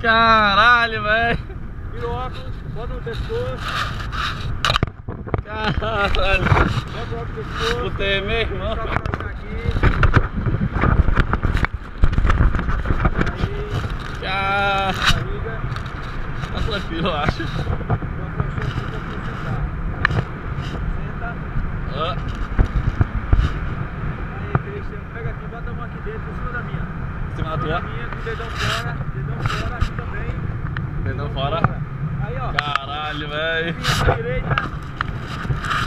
Caralho, velho. Vira o óculos, bota no pescoço. Caralho. Bota o óculos no pescoço. Botei mesmo, irmão. Só pra ficar aqui. Aí. Barriga. Tá tranquilo, eu acho. Senta. Ah. Aí, Christian, pega aqui, bota a mão aqui dentro, por cima da minha. Em cima da tua? Minha, com o dedão fora, aqui também. Dedão fora. Aí, ó. Caralho, velho. Pra direita.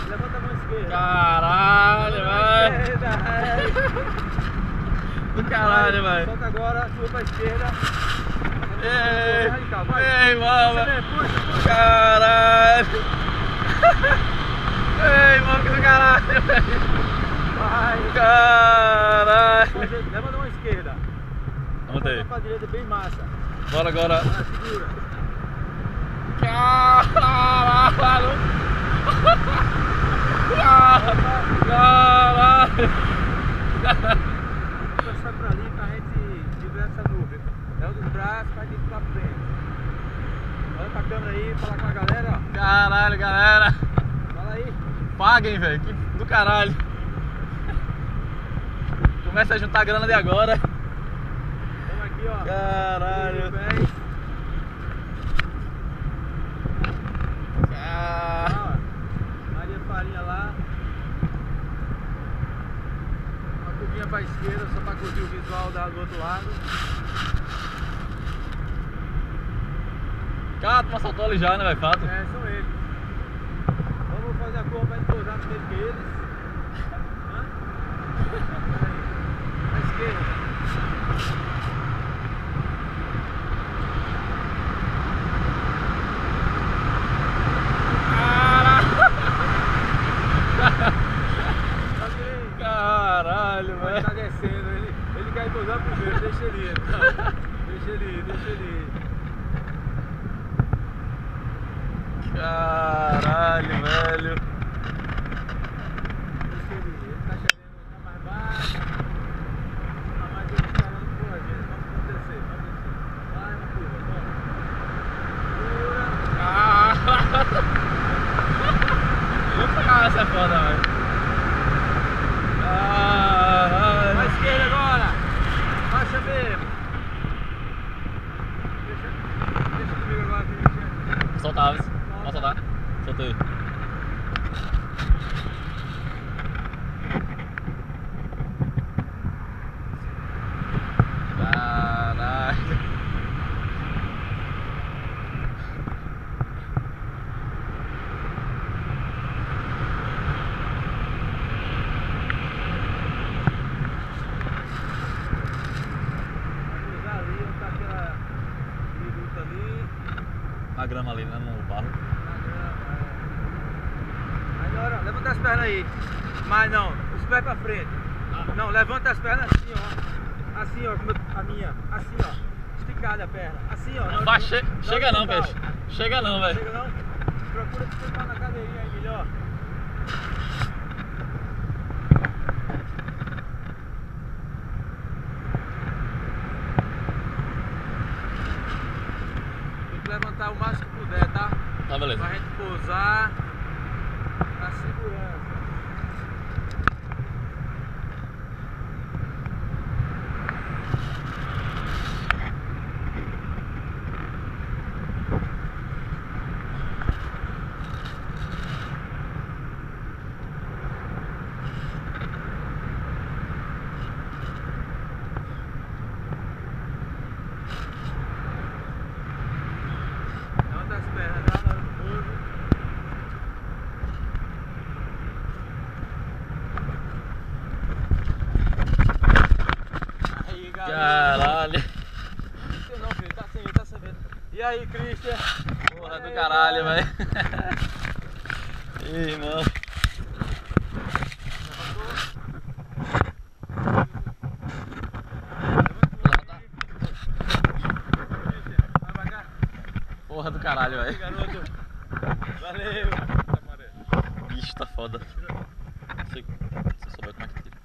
Levanta a mão esquerda. Caralho, velho. Esquerda. Do caralho, velho. Solta agora, sua pra esquerda. Ei, Radical, vai. ei, mama. Puxa, puxa. Caralho. Ei, mano, que do caralho, velho. Vai. Caralho. Levanta a mão esquerda. Vamos aí. Solta pra direita, bem massa. Bora agora. Vai, segura. Caralho. Caralho. Passar pra ali pra gente liberar essa nuvem. É o dos braços pra gente ir pra frente. Olha pra câmera aí, falar com a galera, ó. Caralho, galera. Fala aí. Paguem, velho. Que do caralho. Começa a juntar grana de agora. Vamos aqui, ó. Caralho. Pés. Caralho. Maria Farinha lá. Uma curvinha pra esquerda, só pra curtir o visual do outro lado. Cara, tu assaltou ali já, né, velho? Fato. É, são eles. Vamos fazer a curva pra gente pousar no meio que eles. Hã? Peraí. Pra esquerda. Caralho, Vai velho. tá descendo, ele quer pousar primeiro, deixa ele ir. Deixa ele ir, deixa ele ir. Caralho, velho. Deixa ele ir. Ele tá querendo ficar mais baixo. Ah, mas ele tá falando, pô, gente, vamos descer, vamos descer. Vai na curva, bora. Segura. Ah, essa é foda, velho. Caralho. Pra esquerda agora. Baixa mesmo. Deixa comigo agora, Cristian. Soltar, Alves. Pode soltar? Soltei. Caralho. Vai cruzar ali, onde tá aquela viaduta ali. Na grama ali, né? No barro. Na grama, é. Agora, levanta as pernas aí. Mas não, os pés pra frente. Não, levanta as pernas assim, ó. Assim, ó, como a minha. Assim, ó. Esticada a perna. Assim, ó. Vai, chega não, peixe. Chega não, velho. Chega não? Procura se sentar na cadeirinha aí melhor. Tem que levantar o máximo que puder, tá? Tá, beleza. Pra gente pousar na segurança. Levanta as pernas, tá? Lá no fundo. Aí, galera. Caralho. Você não, filho, tá sem ver, tá sem ver. E aí, Christian? Porra do Aí, caralho, cara. velho. Ih, irmão. Porra do caralho, velho. Garoto. Valeu. Bicho, tá foda. Se eu souber como é que tira.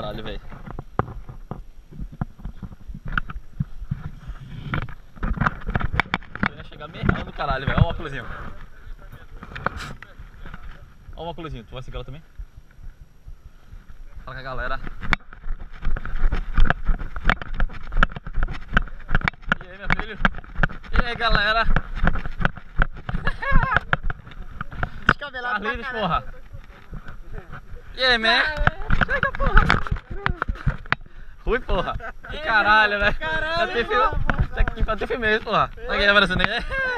caralho, velho. Eu ia chegar meio do caralho, velho. Olha o óculosinho. Olha o óculosinho. Tu vai seguir ela também? Fala com a galera. E aí, meu filho? E aí, galera? Descabelado pra Carlinhos, caralho. porra. E aí, man? Chega, porra. Fui, porra. Que caralho, velho. Caralho, Já te filmei, porra. Aqui aparecendo aí.